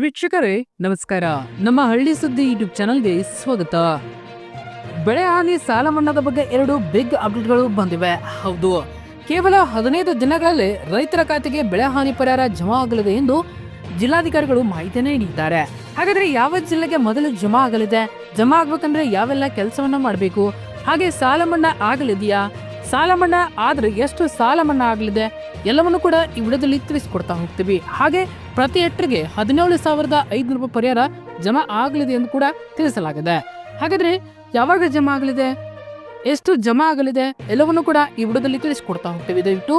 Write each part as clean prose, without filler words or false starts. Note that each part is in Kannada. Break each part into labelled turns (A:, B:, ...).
A: ವೀಕ್ಷಕರೇ ನಮಸ್ಕಾರ. ನಮ್ಮ ಹಳ್ಳಿ ಸುದ್ದಿ ಯೂಟ್ಯೂಬ್ ಚಾನಲ್ಗೆ ಸ್ವಾಗತ. ಬೆಳೆ ಹಾನಿ ಸಾಲ ಮನ್ನಾದ ಬಗ್ಗೆ ಎರಡು ಬಿಗ್ ಅಪ್ಡೇಟ್ಗಳು ಬಂದಿವೆ. ಹೌದು, ಕೇವಲ 15 ದಿನಗಳಲ್ಲಿ ರೈತರ ಖಾತೆಗೆ ಬೆಳೆ ಹಾನಿ ಪರಿಹಾರ ಜಮಾ ಆಗಲಿದೆ ಎಂದು ಜಿಲ್ಲಾಧಿಕಾರಿಗಳು ಮಾಹಿತಿಯನ್ನು ನೀಡಿದ್ದಾರೆ. ಹಾಗಾದ್ರೆ ಯಾವ ಜಿಲ್ಲೆಗೆ ಮೊದಲು ಜಮಾ ಆಗಲಿದೆ, ಜಮಾ ಆಗ್ಬೇಕಂದ್ರೆ ಯಾವೆಲ್ಲ ಕೆಲಸವನ್ನ ಮಾಡಬೇಕು, ಹಾಗೆ ಸಾಲ ಮನ್ನಾ ಆಗಲಿದೆಯಾ, ಸಾಲ ಮನ್ನಾ ಆದ್ರೆ ಎಷ್ಟು ಸಾಲ ಮನ್ನಾ ಆಗಲಿದೆ ಎಲ್ಲವನ್ನು ಕೂಡ ಈ ವಿಡಿಯೋದಲ್ಲಿ ತಿಳಿಸಿಕೊಡ್ತಾ ಹೋಗ್ತೀವಿ. ಹಾಗೆ ಪ್ರತಿ ಹೆಕ್ಟರ್ಗೆ 17,500 ರೂಪಾಯಿ ಪರಿಹಾರ ಜಮಾ ಆಗಲಿದೆ ಎಂದು ಕೂಡ ತಿಳಿಸಲಾಗಿದೆ. ಹಾಗಾದ್ರೆ ಯಾವಾಗ ಜಮಾ ಆಗಲಿದೆ, ಎಷ್ಟು ಜಮಾ ಆಗಲಿದೆ ಎಲ್ಲವನ್ನು ಕೂಡ ಈ ವಿಡಿಯೋದಲ್ಲಿ ತಿಳಿಸಿಕೊಡ್ತಾ ಹೋಗ್ತೀವಿ. ದಯವಿಟ್ಟು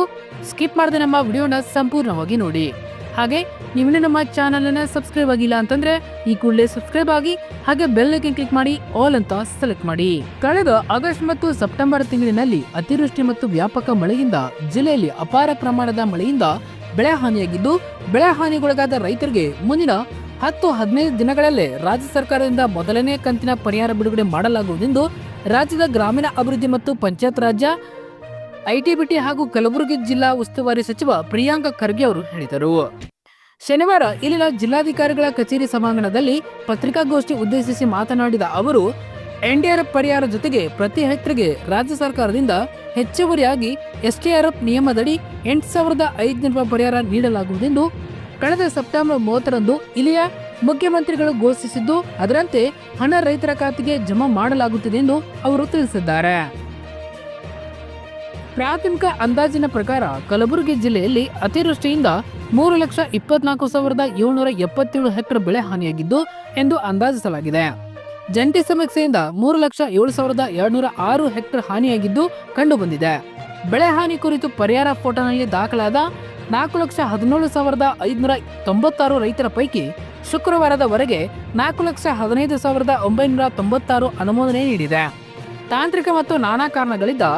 A: ಸ್ಕಿಪ್ ಮಾಡದೆ ನಮ್ಮ ವಿಡಿಯೋನ ಸಂಪೂರ್ಣವಾಗಿ ನೋಡಿ. ಹಾಗೆ ನೀವು ನಮ್ಮ ಚಾನಲ್ ಅನ್ನ ಸಬ್ಸ್ಕ್ರೈಬ್ ಆಗಿಲ್ಲ ಅಂತಂದ್ರೆ ಈ ಕೂಡಲೇ ಸಬ್ಸ್ಕ್ರೈಬ್ ಆಗಿ, ಹಾಗೆ ಬೆಲ್ ಐಕಾನ್ ಕ್ಲಿಕ್ ಮಾಡಿ ಆಲ್ ಅಂತ ಸೆಲೆಕ್ಟ್ ಮಾಡಿ. ಕಳೆದ ಆಗಸ್ಟ್ ಮತ್ತು ಸೆಪ್ಟೆಂಬರ್ ತಿಂಗಳಿನಲ್ಲಿ ಅತಿವೃಷ್ಟಿ ಮತ್ತು ವ್ಯಾಪಕ ಮಳೆಯಿಂದ ಜಿಲ್ಲೆಯಲ್ಲಿ ಅಪಾರ ಪ್ರಮಾಣದ ಮಳೆಯಿಂದ ಬೆಳೆ ಹಾನಿಯಾಗಿದ್ದು, ಬೆಳೆ ಹಾನಿಗೊಳಗಾದ ರೈತರಿಗೆ ಮುಂದಿನ 10-15 ದಿನಗಳಲ್ಲೇ ರಾಜ್ಯ ಸರ್ಕಾರದಿಂದ ಮೊದಲನೇ ಕಂತಿನ ಪರಿಹಾರ ಬಿಡುಗಡೆ ಮಾಡಲಾಗುವುದೆಂದು ರಾಜ್ಯದ ಗ್ರಾಮೀಣ ಅಭಿವೃದ್ಧಿ ಮತ್ತು ಪಂಚಾಯತ್ ರಾಜ್ಯ ಐಟಿಬಿಟಿ ಹಾಗೂ ಕಲಬುರಗಿ ಜಿಲ್ಲಾ ಉಸ್ತುವಾರಿ ಸಚಿವ ಪ್ರಿಯಾಂಕ ಖರ್ಗೆ ಅವರು ಹೇಳಿದರು. ಶನಿವಾರ ಇಲ್ಲಿನ ಜಿಲ್ಲಾಧಿಕಾರಿಗಳ ಕಚೇರಿ ಸಭಾಂಗಣದಲ್ಲಿ ಪತ್ರಿಕಾಗೋಷ್ಠಿ ಉದ್ದೇಶಿಸಿ ಮಾತನಾಡಿದ ಅವರು, ಎನ್ಡಿಆರ್ಎಫ್ ಪರಿಹಾರ ಜೊತೆಗೆ ಪ್ರತಿ ಹೆಕ್ಟರ್ಗೆ ರಾಜ್ಯ ಸರ್ಕಾರದಿಂದ ಹೆಚ್ಚುವರಿಯಾಗಿ ಎಸ್ಟಿಆರ್ಎಫ್ ನಿಯಮದಡಿ 8,500 ರೂಪಾಯಿ ಪರಿಹಾರ ನೀಡಲಾಗುವುದೆಂದು ಕಳೆದ ಸೆಪ್ಟೆಂಬರ್ 30ರಂದು ಇಲ್ಲಿಯ ಮುಖ್ಯಮಂತ್ರಿಗಳು ಘೋಷಿಸಿದ್ದು, ಅದರಂತೆ ಹಣ ರೈತರ ಖಾತೆಗೆ ಜಮಾ ಮಾಡಲಾಗುತ್ತಿದೆ ಎಂದು ಅವರು ತಿಳಿಸಿದ್ದಾರೆ. ಪ್ರಾಥಮಿಕ ಅಂದಾಜಿನ ಪ್ರಕಾರ ಕಲಬುರಗಿ ಜಿಲ್ಲೆಯಲ್ಲಿ ಅತಿವೃಷ್ಟಿಯಿಂದ 3,24,777 ಹೆಕ್ಟರ್ ಬೆಳೆ ಹಾನಿಯಾಗಿದ್ದು ಎಂದು ಅಂದಾಜಿಸಲಾಗಿದೆ. ಜಂಟಿ ಸಮೀಕ್ಷೆಯಿಂದ 3,07,206 ಹೆಕ್ಟರ್ ಹಾನಿಯಾಗಿದ್ದು ಕಂಡುಬಂದಿದೆ. ಬೆಳೆ ಹಾನಿ ಕುರಿತು ಪರಿಹಾರ ಪೋರ್ಟಲ್ನಲ್ಲಿ ದಾಖಲಾದ 4,17,596 ರೈತರ ಪೈಕಿ ಶುಕ್ರವಾರದವರೆಗೆ 4,15,996 ಅನುಮೋದನೆ ನೀಡಿದೆ. ತಾಂತ್ರಿಕ ಮತ್ತು ನಾನಾ ಕಾರಣಗಳಿಂದ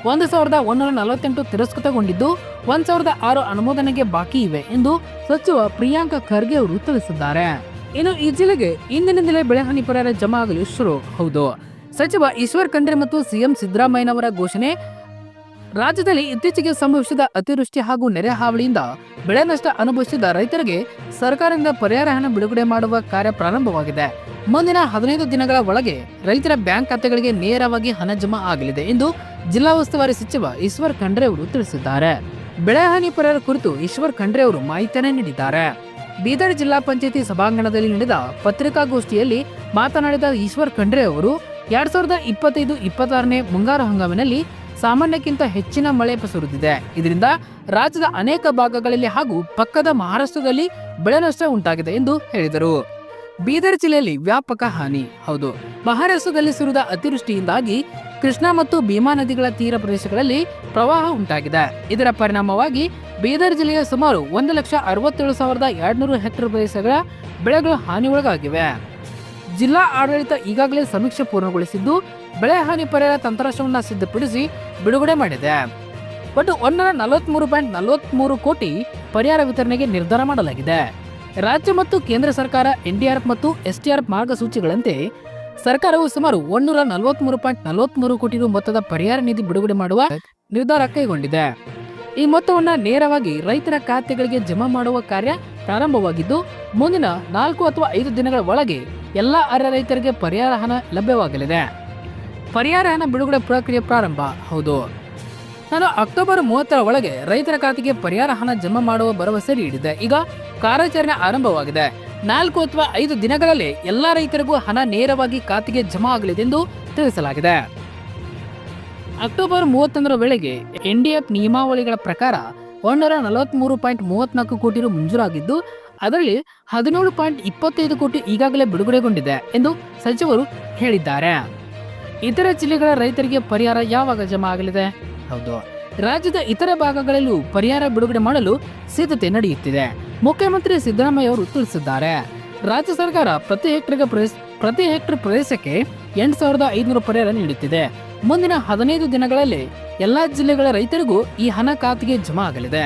A: 1,148 ತಿರಸ್ಕೃತಗೊಂಡಿದ್ದು 1,006 ಅನುಮೋದನೆಗೆ ಬಾಕಿ ಇವೆ ಎಂದು ಸಚಿವ ಪ್ರಿಯಾಂಕ ಖರ್ಗೆ ಅವರು ತಿಳಿಸಿದ್ದಾರೆ. ಇನ್ನು ಈ ಜಿಲ್ಲೆಗೆ ಇಂದಿನಿಂದಲೇ ಬೆಳೆ ಹಾನಿ ಪರಿಹಾರ ಜಮಾ ಆಗಲು ಶುರು. ಹೌದು, ಸಚಿವ ಈಶ್ವರ್ ಖಂಡ್ರೆ ಮತ್ತು ಸಿಎಂ ಸಿದ್ದರಾಮಯ್ಯನವರ ಘೋಷಣೆ. ರಾಜ್ಯದಲ್ಲಿ ಇತ್ತೀಚೆಗೆ ಸಂಭವಿಸಿದ ಅತಿವೃಷ್ಟಿ ಹಾಗೂ ನೆರೆ ಹಾವಳಿಯಿಂದ ಬೆಳೆ ನಷ್ಟ ಅನುಭವಿಸಿದ ರೈತರಿಗೆ ಸರ್ಕಾರದಿಂದ ಪರಿಹಾರ ಹಣ ಬಿಡುಗಡೆ ಮಾಡುವ ಕಾರ್ಯ ಪ್ರಾರಂಭವಾಗಿದೆ. ಮುಂದಿನ 15 ದಿನಗಳ ಒಳಗೆ ರೈತರ ಬ್ಯಾಂಕ್ ಖಾತೆಗಳಿಗೆ ನೇರವಾಗಿ ಹಣ ಜಮಾ ಆಗಲಿದೆ ಎಂದು ಜಿಲ್ಲಾ ಉಸ್ತುವಾರಿ ಸಚಿವ ಈಶ್ವರ್ ಖಂಡ್ರೆ ಅವರು ತಿಳಿಸಿದ್ದಾರೆ. ಬೆಳೆ ಹಾನಿ ಪರಿಹಾರ ಕುರಿತು ಈಶ್ವರ್ ಖಂಡ್ರೆ ಅವರು ಮಾಹಿತಿಯನ್ನು ನೀಡಿದ್ದಾರೆ. ಬೀದರ್ ಜಿಲ್ಲಾ ಪಂಚಾಯತಿ ಸಭಾಂಗಣದಲ್ಲಿ ನಡೆದ ಪತ್ರಿಕಾಗೋಷ್ಠಿಯಲ್ಲಿ ಮಾತನಾಡಿದ ಈಶ್ವರ್ ಖಂಡ್ರೆ ಅವರು, 2025-26ನೇ ಮುಂಗಾರು ಹಂಗಾಮಿನಲ್ಲಿ ಸಾಮಾನ್ಯಕ್ಕಿಂತ ಹೆಚ್ಚಿನ ಮಳೆ ಸುರಿದಿದೆ. ಇದರಿಂದ ರಾಜ್ಯದ ಅನೇಕ ಭಾಗಗಳಲ್ಲಿ ಹಾಗೂ ಪಕ್ಕದ ಮಹಾರಾಷ್ಟ್ರದಲ್ಲಿ ಬೆಳೆ ನಷ್ಟ ಉಂಟಾಗಿದೆ ಎಂದು ಹೇಳಿದರು. ಬೀದರ್ ಜಿಲ್ಲೆಯಲ್ಲಿ ವ್ಯಾಪಕ ಹಾನಿ. ಹೌದು, ಮಹಾರಾಷ್ಟ್ರದಲ್ಲಿ ಸುರಿದ ಅತಿವೃಷ್ಟಿಯಿಂದಾಗಿ ಕೃಷ್ಣಾ ಮತ್ತು ಭೀಮಾ ನದಿಗಳ ತೀರ ಪ್ರದೇಶಗಳಲ್ಲಿ ಪ್ರವಾಹ ಉಂಟಾಗಿದೆ. ಇದರ ಪರಿಣಾಮವಾಗಿ ಬೀದರ್ ಜಿಲ್ಲೆಯ ಸುಮಾರು 1,67,200 ಹೆಕ್ಟರ್ ಪ್ರದೇಶಗಳ ಬೆಳೆಗಳು ಹಾನಿಗೊಳಗಾಗಿವೆ. ಜಿಲ್ಲಾ ಆಡಳಿತ ಈಗಾಗಲೇ ಸಮೀಕ್ಷೆ ಪೂರ್ಣಗೊಳಿಸಿದ್ದು ಬೆಳೆ ಹಾನಿ ಪರಿಹಾರ ತಂತ್ರಾಂಶವನ್ನು ಸಿದ್ಧಪಡಿಸಿ ಬಿಡುಗಡೆ ಮಾಡಿದೆ. ಒಟ್ಟು 143.43 ಕೋಟಿ ಪರಿಹಾರ ವಿತರಣೆಗೆ ನಿರ್ಧಾರ ಮಾಡಲಾಗಿದೆ. ರಾಜ್ಯ ಮತ್ತು ಕೇಂದ್ರ ಸರ್ಕಾರ ಎನ್ಡಿಆರ್ಎಫ್ ಮತ್ತು ಎಸ್ಟಿಆರ್ಎಫ್ ಮಾರ್ಗಸೂಚಿಗಳಂತೆ ಸರ್ಕಾರವು ಸುಮಾರು 143.43 ಕೋಟಿ ರು ಮೊತ್ತದ ಪರಿಹಾರ ನಿಧಿ ಬಿಡುಗಡೆ ಮಾಡುವ ನಿರ್ಧಾರ ಕೈಗೊಂಡಿದೆ. ಈ ಮೊತ್ತವನ್ನು ನೇರವಾಗಿ ರೈತರ ಖಾತೆಗಳಿಗೆ ಜಮಾ ಮಾಡುವ ಕಾರ್ಯ ಪ್ರಾರಂಭವಾಗಿದ್ದು, ಮುಂದಿನ 4 ಅಥವಾ 5 ದಿನಗಳ ಒಳಗೆ ಎಲ್ಲಾ ಅರ್ಹ ರೈತರಿಗೆ ಪರಿಹಾರ ಹಣ ಲಭ್ಯವಾಗಲಿದೆ. ಪರಿಹಾರ ಹಣ ಬಿಡುಗಡೆ ಪ್ರಕ್ರಿಯೆ ಪ್ರಾರಂಭ. ಹೌದು, ನಾನು ಅಕ್ಟೋಬರ್ 30ರ ಒಳಗೆ ರೈತರ ಖಾತೆಗೆ ಪರಿಹಾರ ಹಣ ಜಮಾ ಮಾಡುವ ಭರವಸೆ ನೀಡಿದೆ. ಈಗ ಕಾರ್ಯಾಚರಣೆ ಆರಂಭವಾಗಿದೆ. 4 ಅಥವಾ 5 ದಿನಗಳಲ್ಲಿ ಎಲ್ಲಾ ರೈತರಿಗೂ ಹಣ ನೇರವಾಗಿ ಖಾತೆಗೆ ಜಮಾ ಆಗಲಿದೆ ಎಂದು ತಿಳಿಸಲಾಗಿದೆ. ಅಕ್ಟೋಬರ್ 31ರ ವೇಳೆಗೆ ಎನ್ಡಿಎಫ್ ನಿಯಮಾವಳಿಗಳ ಪ್ರಕಾರ 143.34 ಕೋಟಿ ರು ಮಂಜೂರಾಗಿದ್ದು, ಅದರಲ್ಲಿ 17.25 ಕೋಟಿ ಈಗಾಗಲೇ ಬಿಡುಗಡೆಗೊಂಡಿದೆ ಎಂದು ಸಚಿವರು ಹೇಳಿದ್ದಾರೆ. ಇತರ ಜಿಲ್ಲೆಗಳ ರೈತರಿಗೆ ಪರಿಹಾರ ಯಾವಾಗ ಜಮಾ ಆಗಲಿದೆ? ಹೌದು, ರಾಜ್ಯದ ಇತರ ಭಾಗಗಳಲ್ಲೂ ಪರಿಹಾರ ಬಿಡುಗಡೆ ಮಾಡಲು ಸಿದ್ಧತೆ ನಡೆಯುತ್ತಿದೆ. ಮುಖ್ಯಮಂತ್ರಿ ಸಿದ್ದರಾಮಯ್ಯ ಅವರು ತಿಳಿಸಿದ್ದಾರೆ. ರಾಜ್ಯ ಸರ್ಕಾರ ಪ್ರತಿ ಹೆಕ್ಟರ್ ಪ್ರದೇಶಕ್ಕೆ 8,500 ಪರಿಹಾರ ನೀಡುತ್ತಿದೆ. ಮುಂದಿನ 15 ದಿನಗಳಲ್ಲಿ ಎಲ್ಲಾ ಜಿಲ್ಲೆಗಳ ರೈತರಿಗೂ ಈ ಹಣ ಖಾತೆಗೆ ಜಮಾ ಆಗಲಿದೆ.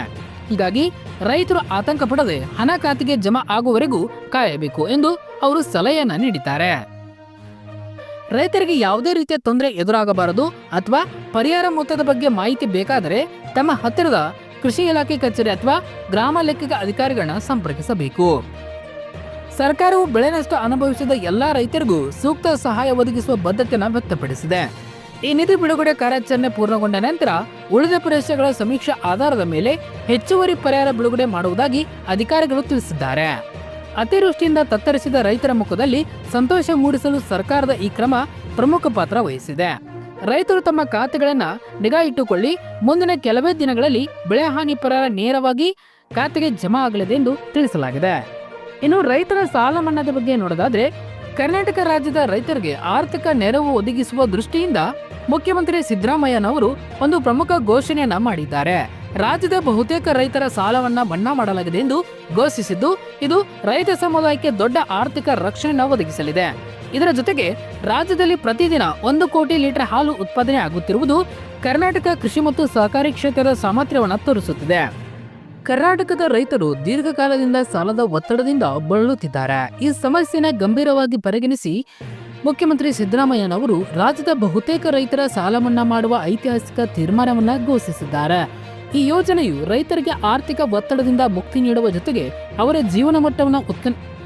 A: ಹೀಗಾಗಿ ರೈತರು ಆತಂಕ ಪಡದೆ ಹಣ ಖಾತೆಗೆ ಜಮಾ ಆಗುವವರೆಗೂ ಕಾಯಬೇಕು ಎಂದು ಅವರು ಸಲಹೆಯನ್ನ ನೀಡಿದ್ದಾರೆ. ರೈತರಿಗೆ ಯಾವುದೇ ರೀತಿಯ ತೊಂದರೆ ಎದುರಾಗಬಾರದು ಅಥವಾ ಪರಿಹಾರ ಮೊತ್ತದ ಬಗ್ಗೆ ಮಾಹಿತಿ ಬೇಕಾದರೆ ತಮ್ಮ ಹತ್ತಿರದ ಕೃಷಿ ಇಲಾಖೆ ಕಚೇರಿ ಅಥವಾ ಗ್ರಾಮ ಲೆಕ್ಕಿಗ ಅಧಿಕಾರಿಗಳನ್ನ ಸಂಪರ್ಕಿಸಬೇಕು. ಸರ್ಕಾರವು ಬೆಳೆ ನಷ್ಟ ಅನುಭವಿಸಿದ ಎಲ್ಲಾ ರೈತರಿಗೂ ಸೂಕ್ತ ಸಹಾಯ ಒದಗಿಸುವ ಬದ್ಧತೆಯನ್ನು ವ್ಯಕ್ತಪಡಿಸಿದೆ. ಈ ನಿಧಿ ಬಿಡುಗಡೆ ಕಾರ್ಯಾಚರಣೆ ಪೂರ್ಣಗೊಂಡ ನಂತರ ಉಳಿದ ಪ್ರದೇಶಗಳ ಸಮೀಕ್ಷೆ ಆಧಾರದ ಮೇಲೆ ಹೆಚ್ಚುವರಿ ಪರಿಹಾರ ಬಿಡುಗಡೆ ಮಾಡುವುದಾಗಿ ಅಧಿಕಾರಿಗಳು ತಿಳಿಸಿದ್ದಾರೆ. ಅತಿವೃಷ್ಟಿಯಿಂದ ತತ್ತರಿಸಿದ ರೈತರ ಮುಖದಲ್ಲಿ ಸಂತೋಷ ಮೂಡಿಸಲು ಸರ್ಕಾರದ ಈ ಕ್ರಮ ಪ್ರಮುಖ ಪಾತ್ರ ವಹಿಸಿದೆ. ರೈತರು ತಮ್ಮ ಖಾತೆಗಳನ್ನ ನಿಗಾ ಇಟ್ಟುಕೊಳ್ಳಿ, ಮುಂದಿನ ಕೆಲವೇ ದಿನಗಳಲ್ಲಿ ಬೆಳೆ ಹಾನಿ ಪರಿಹಾರ ನೇರವಾಗಿ ಖಾತೆಗೆ ಜಮಾ ಆಗಲಿದೆ ಎಂದು ತಿಳಿಸಲಾಗಿದೆ. ಇನ್ನು ರೈತರ ಸಾಲ ಮನ್ನಾದ ಬಗ್ಗೆ ನೋಡೋದಾದ್ರೆ, ಕರ್ನಾಟಕ ರಾಜ್ಯದ ರೈತರಿಗೆ ಆರ್ಥಿಕ ನೆರವು ಒದಗಿಸುವ ದೃಷ್ಟಿಯಿಂದ ಮುಖ್ಯಮಂತ್ರಿ ಸಿದ್ದರಾಮಯ್ಯನವರು ಒಂದು ಪ್ರಮುಖ ಘೋಷಣೆಯನ್ನ ಮಾಡಿದ್ದಾರೆ. ರಾಜ್ಯದ ಬಹುತೇಕ ರೈತರ ಸಾಲವನ್ನ ಮನ್ನಾ ಮಾಡಲಾಗಿದೆ ಎಂದು ಘೋಷಿಸಿದ್ದು, ಇದು ರೈತ ಸಮುದಾಯಕ್ಕೆ ದೊಡ್ಡ ಆರ್ಥಿಕ ರಕ್ಷಣೆಯನ್ನು ಒದಗಿಸಲಿದೆ. ಇದರ ಜೊತೆಗೆ ರಾಜ್ಯದಲ್ಲಿ ಪ್ರತಿದಿನ 1 ಕೋಟಿ ಲೀಟರ್ ಹಾಲು ಉತ್ಪಾದನೆ ಆಗುತ್ತಿರುವುದು ಕರ್ನಾಟಕ ಕೃಷಿ ಮತ್ತು ಸಹಕಾರಿ ಕ್ಷೇತ್ರದ ಸಾಮರ್ಥ್ಯವನ್ನು ತೋರಿಸುತ್ತಿದೆ. ಕರ್ನಾಟಕದ ರೈತರು ದೀರ್ಘಕಾಲದಿಂದ ಸಾಲದ ಒತ್ತಡದಿಂದ ಬಳಲುತ್ತಿದ್ದಾರೆ. ಈ ಸಮಸ್ಯೆನ ಗಂಭೀರವಾಗಿ ಪರಿಗಣಿಸಿ ಮುಖ್ಯಮಂತ್ರಿ ಸಿದ್ದರಾಮಯ್ಯನವರು ರಾಜ್ಯದ ಬಹುತೇಕ ರೈತರ ಸಾಲ ಮನ್ನಾ ಮಾಡುವ ಐತಿಹಾಸಿಕ ತೀರ್ಮಾನವನ್ನ ಘೋಷಿಸಿದ್ದಾರೆ. ಈ ಯೋಜನೆಯು ರೈತರಿಗೆ ಆರ್ಥಿಕ ಒತ್ತಡದಿಂದ ಮುಕ್ತಿ ನೀಡುವ ಜೊತೆಗೆ ಅವರ ಜೀವನ ಮಟ್ಟವನ್ನು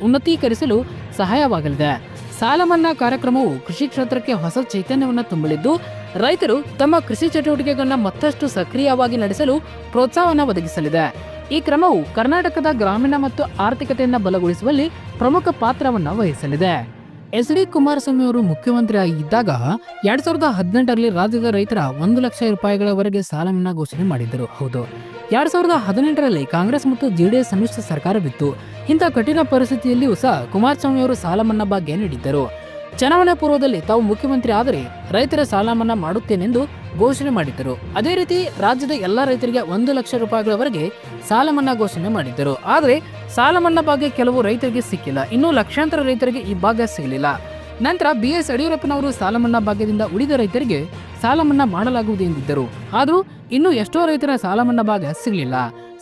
A: ಉನ್ನತೀಕರಿಸಲು ಸಹಾಯವಾಗಲಿದೆ. ಸಾಲ ಮನ್ನಾ ಕಾರ್ಯಕ್ರಮವು ಕೃಷಿ ಕ್ಷೇತ್ರಕ್ಕೆ ಹೊಸ ಚೈತನ್ಯವನ್ನು ತುಂಬಲಿದ್ದು, ರೈತರು ತಮ್ಮ ಕೃಷಿ ಚಟುವಟಿಕೆಗಳನ್ನ ಮತ್ತಷ್ಟು ಸಕ್ರಿಯವಾಗಿ ನಡೆಸಲು ಪ್ರೋತ್ಸಾಹವನ್ನು ಒದಗಿಸಲಿದೆ. ಈ ಕ್ರಮವು ಕರ್ನಾಟಕದ ಗ್ರಾಮೀಣ ಮತ್ತು ಆರ್ಥಿಕತೆಯನ್ನು ಬಲಗೊಳಿಸುವಲ್ಲಿ ಪ್ರಮುಖ ಪಾತ್ರವನ್ನು ವಹಿಸಲಿದೆ. ಎಚ್.ಡಿ. ಕುಮಾರಸ್ವಾಮಿ ಅವರು ಮುಖ್ಯಮಂತ್ರಿ ಆಗಿದ್ದಾಗ 2018ರಲ್ಲಿ ರಾಜ್ಯದ ರೈತರ 1 ಲಕ್ಷ ರೂಪಾಯಿಗಳವರೆಗೆ ಸಾಲ ಮನ್ನಾ ಘೋಷಣೆ ಮಾಡಿದ್ದರು. ಹೌದು, 2018ರಲ್ಲಿ ಕಾಂಗ್ರೆಸ್ ಮತ್ತು ಜೆಡಿಎಸ್ ಸಮ್ಮಿಶ್ರ ಸರ್ಕಾರವಿತ್ತು. ಇಂಥ ಕಠಿಣ ಪರಿಸ್ಥಿತಿಯಲ್ಲಿಯೂ ಸಹ ಕುಮಾರಸ್ವಾಮಿ ಅವರು ಸಾಲ ಮನ್ನಾ ಭಾಗ್ಯ ನೀಡಿದ್ದರು. ಚುನಾವಣಾ ಪೂರ್ವದಲ್ಲಿ ತಾವು ಮುಖ್ಯಮಂತ್ರಿ ಆದರೆ ರೈತರ ಸಾಲ ಮನ್ನಾ ಮಾಡುತ್ತೇನೆಂದು ಘೋಷಣೆ ಮಾಡಿದ್ದರು. ಅದೇ ರೀತಿ ರಾಜ್ಯದ ಎಲ್ಲ ರೈತರಿಗೆ 1 ಲಕ್ಷ ರೂಪಾಯಿಗಳವರೆಗೆ ಸಾಲ ಮನ್ನಾ ಘೋಷಣೆ ಮಾಡಿದ್ದರು. ಆದರೆ ಸಾಲ ಮನ್ನಾ ಭಾಗ್ಯ ಕೆಲವು ರೈತರಿಗೆ ಸಿಕ್ಕಿಲ್ಲ. ಇನ್ನೂ ಲಕ್ಷಾಂತರ ರೈತರಿಗೆ ಈ ಭಾಗ್ಯ ಸಿಗಲಿಲ್ಲ. ನಂತರ BS ಯಡಿಯೂರಪ್ಪನವರು ಸಾಲ ಮನ್ನಾ ಭಾಗ್ಯದಿಂದ ಉಳಿದ ರೈತರಿಗೆ ಸಾಲ ಮನ್ನಾ ಮಾಡಲಾಗುವುದು ಎಂದಿದ್ದರು. ಆದರೂ ಇನ್ನೂ ಎಷ್ಟೋ ರೈತರ ಸಾಲ ಮನ್ನಾ ಭಾಗ್ಯ ಸಿಗಲಿಲ್ಲ.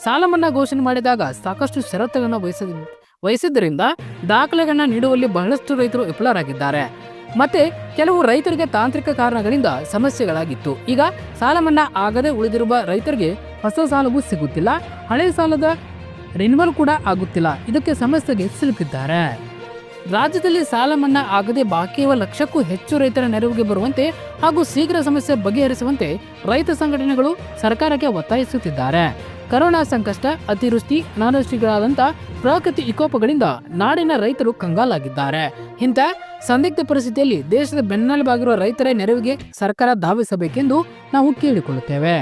A: ಸಾಲ ಮನ್ನಾ ಘೋಷಣೆ ಮಾಡಿದಾಗ ಸಾಕಷ್ಟು ಷರತ್ತುಗಳನ್ನು ವಹಿಸಿದ್ದರಿಂದ ದಾಖಲೆಗಳನ್ನ ನೀಡುವಲ್ಲಿ ಬಹಳಷ್ಟು ರೈತರು ವಿಫಲರಾಗಿದ್ದಾರೆ. ಮತ್ತೆ ಕೆಲವು ರೈತರಿಗೆ ತಾಂತ್ರಿಕ ಕಾರಣಗಳಿಂದ ಸಮಸ್ಯೆಗಳಾಗಿತ್ತು. ಈಗ ಸಾಲ ಮನ್ನಾ ಆಗದೆ ಉಳಿದಿರುವ ರೈತರಿಗೆ ಹೊಸ ಸಾಲವೂ ಸಿಗುತ್ತಿಲ್ಲ, ಹಳೆ ಸಾಲದ ರಿನ್ಯೂವಲ್ ಕೂಡ ಆಗುತ್ತಿಲ್ಲ. ಇದಕ್ಕೆ ಸಮಸ್ಯೆಗೆ ಸಿಲುಕಿದ್ದಾರೆ. ರಾಜ್ಯದಲ್ಲಿ ಸಾಲ ಮನ್ನಾ ಆಗದೆ ಬಾಕಿ ಇರುವ 1 ಲಕ್ಷಕ್ಕೂ ಹೆಚ್ಚು ರೈತರ ನೆರವಿಗೆ ಬರುವಂತೆ ಹಾಗೂ ಶೀಘ್ರ ಸಮಸ್ಯೆ ಬಗೆಹರಿಸುವಂತೆ ರೈತ ಸಂಘಟನೆಗಳು ಸರ್ಕಾರಕ್ಕೆ ಒತ್ತಾಯಿಸುತ್ತಿದ್ದಾರೆ. ಕರೋನಾ ಸಂಕಷ್ಟ, ಅತಿವೃಷ್ಟಿ, ಅನಾವೃಷ್ಟಿಗಳಾದಂಥ ಪ್ರಕೃತಿ ವಿಕೋಪಗಳಿಂದ ನಾಡಿನ ರೈತರು ಕಂಗಾಲಾಗಿದ್ದಾರೆ. ಇಂಥ ಸಂದಿಗ್ಧ ಪರಿಸ್ಥಿತಿಯಲ್ಲಿ ದೇಶದ ಬೆನ್ನೆಲುಬಾಗಿರುವ ರೈತರ ನೆರವಿಗೆ ಸರ್ಕಾರ ಧಾವಿಸಬೇಕೆಂದು ನಾವು ಕೇಳಿಕೊಳ್ಳುತ್ತೇವೆ.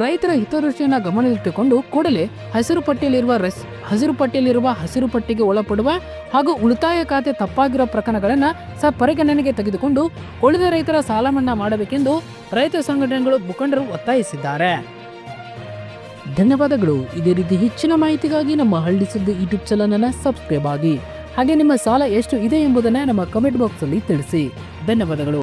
A: ರೈತರ ಹಿತದೃಷ್ಟಿಯನ್ನು ಗಮನದಲ್ಲಿಟ್ಟುಕೊಂಡು ಕೂಡಲೇ ಹಸಿರು ಪಟ್ಟಿಯಲ್ಲಿರುವ ಹಸಿರು ಪಟ್ಟಿಗೆ ಒಳಪಡುವ ಹಾಗೂ ಉಳಿತಾಯ ಖಾತೆ ತಪ್ಪಾಗಿರುವ ಪ್ರಕರಣಗಳನ್ನು ಸಹ ಪರಿಗಣನೆಗೆ ತೆಗೆದುಕೊಂಡು ಉಳಿದ ರೈತರ ಸಾಲ ಮನ್ನಾ ಮಾಡಬೇಕೆಂದು ರೈತ ಸಂಘಟನೆಗಳು ಮುಖಂಡರು ಒತ್ತಾಯಿಸಿದ್ದಾರೆ. ಧನ್ಯವಾದಗಳು. ಇದೇ ರೀತಿ ಹೆಚ್ಚಿನ ಮಾಹಿತಿಗಾಗಿ ನಮ್ಮ ಹಳ್ಳಿ ಸುದ್ದಿ ಯೂಟ್ಯೂಬ್ ಚಾನಲ್ ಅನ್ನು ಸಬ್ಸ್ಕ್ರೈಬ್ ಆಗಿ. ಹಾಗೆ ನಿಮ್ಮ ಸಾಲ ಎಷ್ಟು ಇದೆ ಎಂಬುದನ್ನು ನಮ್ಮ ಕಮೆಂಟ್ ಬಾಕ್ಸ್ ಅಲ್ಲಿ ತಿಳಿಸಿ. ಧನ್ಯವಾದಗಳು.